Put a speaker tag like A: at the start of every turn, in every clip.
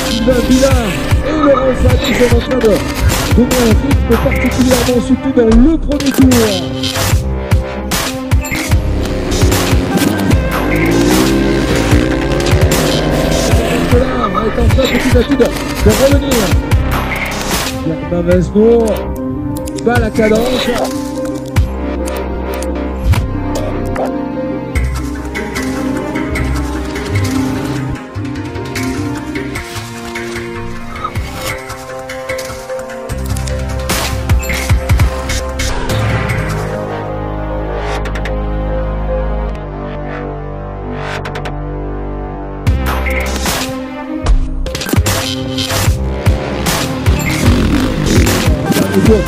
A: Sylvain Villard et Laurent Sadi sont en train de donner un rythme particulièrement soutenu dans le premier tour. Nicolas est en train petit à petit de revenir. Germain Vesno bat la cadence.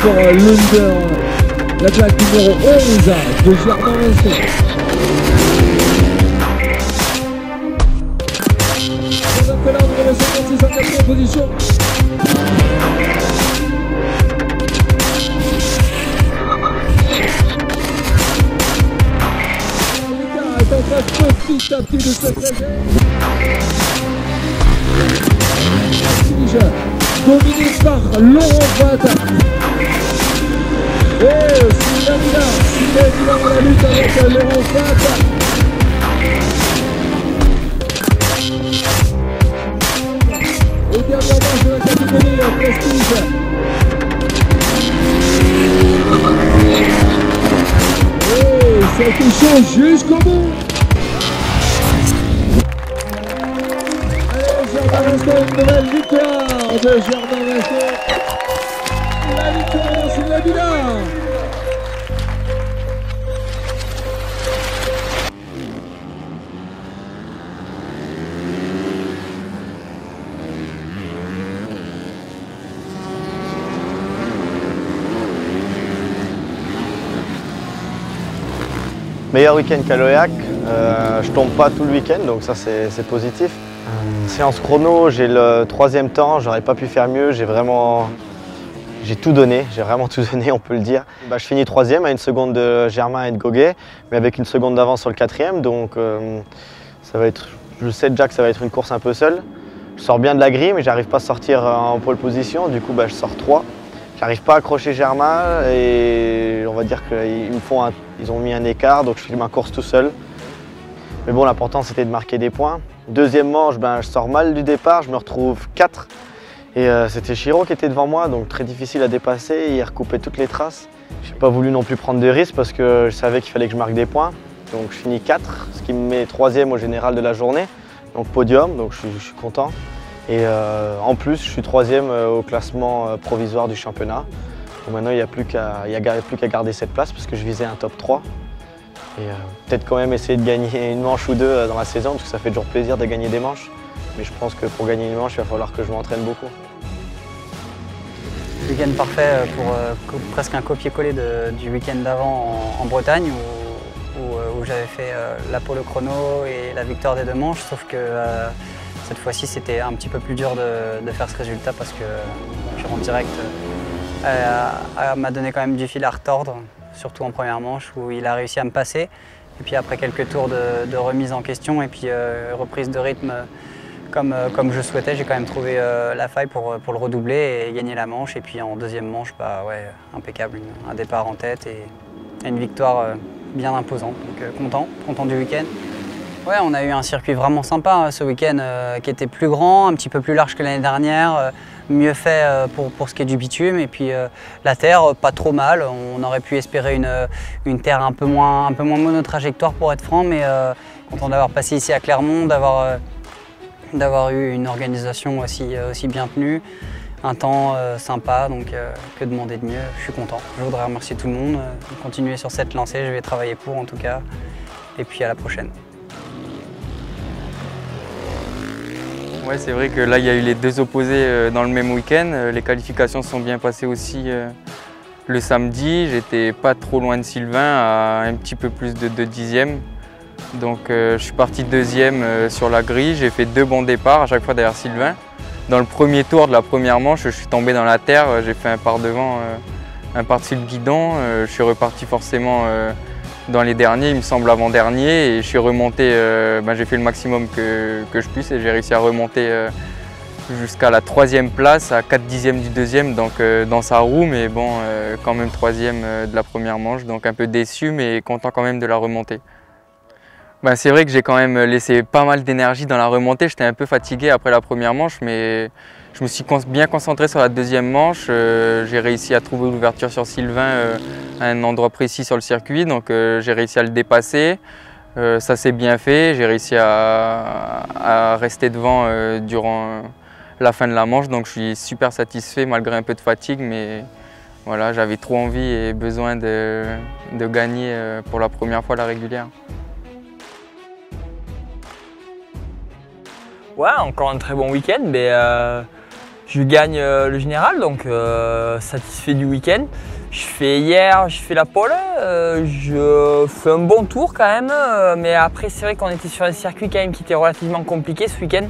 A: Pour le leader, la plaque numéro 11 de Germain Vesno. Nicolas numéro 56 en 4e position. L'écart est en train de petit à petit de se créer. Dominé par Laurent Vata. Et Sylvain Villard dans la lutte avec Laurent Vata. Et dernière manche de la catégorie Prestige. Et ça a été chaud jusqu'au bout. Germain Vesno, une nouvelle victoire de Germain Vesno. La victoire de Sylvain Villard.
B: Meilleur week-end qu'à Loyac. Je tombe pas tout le week-end, donc ça c'est positif. Séance chrono, j'ai le 3e temps, j'aurais pas pu faire mieux, j'ai vraiment tout donné, on peut le dire. Je finis 3e à 1 seconde de Germain et de Goguet, mais avec 1 seconde d'avance sur le 4e, donc ça va être, je sais déjà que ça va être une course un peu seule. Je sors bien de la grille, mais j'arrive pas à sortir en pole position, du coup je sors 3. J'arrive pas à accrocher Germain et on va dire qu'ils ont mis un écart, donc je fais ma course tout seul. Mais bon, l'important c'était de marquer des points. Deuxième manche, je sors mal du départ, je me retrouve 4. Et c'était Chiro qui était devant moi, donc très difficile à dépasser, il recoupait toutes les traces. J'ai pas voulu non plus prendre de risques parce que je savais qu'il fallait que je marque des points. Donc je finis 4, ce qui me met 3e au général de la journée, donc podium, donc je suis content. Et en plus, je suis 3e au classement provisoire du championnat. Donc maintenant, il n'y a plus qu'à garder cette place parce que je visais un top 3. Et peut-être quand même essayer de gagner une manche ou deux dans la saison parce que ça fait toujours plaisir de gagner des manches. Mais je pense que pour gagner une manche, il va falloir que je m'entraîne beaucoup.
C: Week-end parfait pour presque un copier-coller du week-end d'avant en Bretagne où j'avais fait la pole chrono et la victoire des 2 manches, sauf que cette fois-ci c'était un petit peu plus dur de faire ce résultat parce que concurrent direct m'a donné quand même du fil à retordre, surtout en première manche où il a réussi à me passer. Et puis après quelques tours de remise en question et puis reprise de rythme comme je souhaitais, j'ai quand même trouvé la faille pour le redoubler et gagner la manche. Et puis en deuxième manche, impeccable, un départ en tête et une victoire bien imposante. Donc content du week-end. Ouais, on a eu un circuit vraiment sympa ce week-end qui était plus grand, un petit peu plus large que l'année dernière, mieux fait pour ce qui est du bitume. Et puis la terre, pas trop mal. On aurait pu espérer une terre un peu moins monotrajectoire pour être franc, mais content d'avoir passé ici à Clermont, d'avoir eu une organisation aussi bien tenue, un temps sympa, donc que demander de mieux, je suis content. Je voudrais remercier tout le monde, continuer sur cette lancée, je vais travailler pour en tout cas, et puis à la prochaine.
D: Ouais, c'est vrai que là il y a eu les 2 opposés dans le même week-end, les qualifications sont bien passées aussi le samedi, j'étais pas trop loin de Sylvain à un petit peu plus de 2 dixièmes. Donc je suis parti deuxième sur la grille, j'ai fait 2 bons départs, à chaque fois derrière Sylvain. Dans le premier tour de la première manche, je suis tombé dans la terre, j'ai fait un part devant, un par dessus le guidon. Je suis reparti forcément dans les derniers, il me semble avant-dernier, et je suis remonté, j'ai fait le maximum que je puisse et j'ai réussi à remonter jusqu'à la 3e place, à 4 dixièmes du deuxième, donc dans sa roue, mais bon, quand même 3e de la première manche, donc un peu déçu, mais content quand même de la remontée. C'est vrai que j'ai quand même laissé pas mal d'énergie dans la remontée, j'étais un peu fatigué après la première manche, mais je me suis bien concentré sur la 2e manche. J'ai réussi à trouver l'ouverture sur Sylvain à un endroit précis sur le circuit, donc j'ai réussi à le dépasser. Ça s'est bien fait, j'ai réussi à rester devant durant la fin de la manche, donc je suis super satisfait malgré un peu de fatigue, mais voilà, j'avais trop envie et besoin de gagner pour la première fois la régulière.
E: Ouais, encore un très bon week-end, mais je gagne le général, donc satisfait du week-end. Hier, je fais la pole, je fais un bon tour quand même, mais après c'est vrai qu'on était sur un circuit quand même qui était relativement compliqué ce week-end,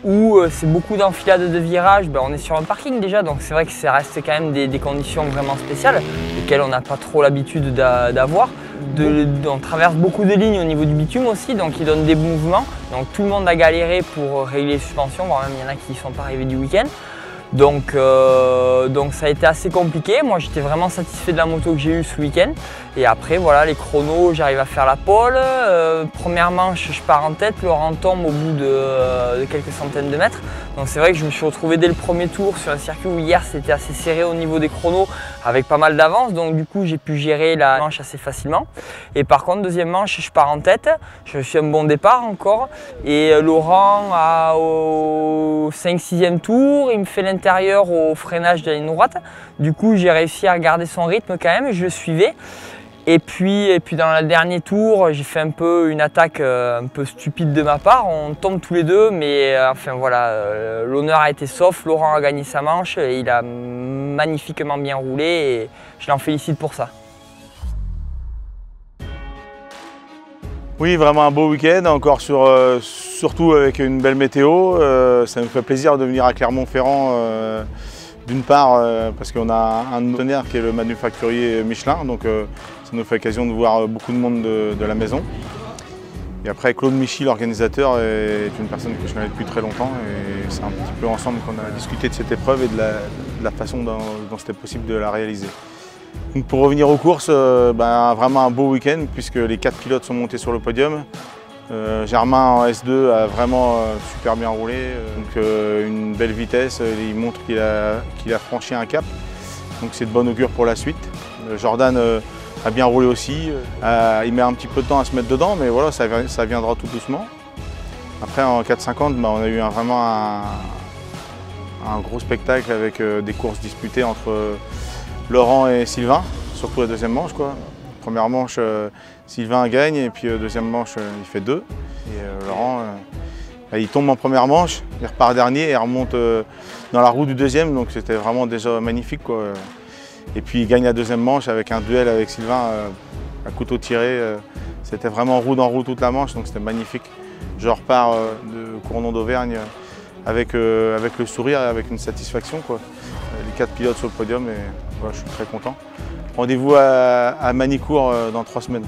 E: où c'est beaucoup d'enfilades de virages. On est sur un parking déjà, donc c'est vrai que ça reste quand même des conditions vraiment spéciales, lesquelles on n'a pas trop l'habitude d'avoir. On traverse beaucoup de lignes au niveau du bitume aussi, donc il donne des mouvements. Donc tout le monde a galéré pour régler les suspensions, voire même il y en a qui ne sont pas arrivés du week-end. Donc ça a été assez compliqué. Moi j'étais vraiment satisfait de la moto que j'ai eue ce week-end. Et après voilà, les chronos, j'arrive à faire la pole. Première manche, je pars en tête, Laurent tombe au bout de quelques centaines de mètres. Donc c'est vrai que je me suis retrouvé dès le premier tour sur un circuit où hier c'était assez serré au niveau des chronos avec pas mal d'avance. Donc du coup j'ai pu gérer la manche assez facilement. Et par contre, 2e manche, je pars en tête. Je suis un bon départ encore. Et Laurent au 5-6e tour, il me fait l'intérieur au freinage de la ligne droite. Du coup j'ai réussi à garder son rythme quand même, je le suivais. Et puis dans le dernier tour, j'ai fait un peu une attaque un peu stupide de ma part. On tombe tous les deux, mais enfin voilà, l'honneur a été sauf. Laurent a gagné sa manche et il a magnifiquement bien roulé et je l'en félicite pour ça.
F: Oui, vraiment un beau week-end, encore surtout avec une belle météo. Ça me fait plaisir de venir à Clermont-Ferrand. D'une part parce qu'on a un partenaire qui est le manufacturier Michelin, donc ça nous fait l'occasion de voir beaucoup de monde de la maison. Et après, Claude Michy, l'organisateur, est une personne que je connais depuis très longtemps et c'est un petit peu ensemble qu'on a discuté de cette épreuve et de la façon dont c'était possible de la réaliser. Donc pour revenir aux courses, vraiment un beau week-end puisque les 4 pilotes sont montés sur le podium. Germain en S2 a vraiment super bien roulé, donc une belle vitesse, il montre qu'il a franchi un cap, donc c'est de bon augure pour la suite. Jordan a bien roulé aussi, il met un petit peu de temps à se mettre dedans, mais voilà, ça viendra tout doucement. Après en 450, on a eu vraiment un gros spectacle avec des courses disputées entre Laurent et Sylvain, surtout la 2e manche, quoi. Première manche, Sylvain gagne et puis 2e manche, il fait 2. Et Laurent, il tombe en première manche, il repart dernier et remonte dans la roue du 2e, donc c'était vraiment déjà magnifique, quoi. Et puis il gagne la 2e manche avec un duel avec Sylvain à couteau tiré. C'était vraiment roue dans roue toute la manche, donc c'était magnifique. Je repars de Cournon d'Auvergne avec le sourire et avec une satisfaction, quoi. Les 4 pilotes sur le podium et voilà, je suis très content. Rendez-vous à Manicourt dans 3 semaines.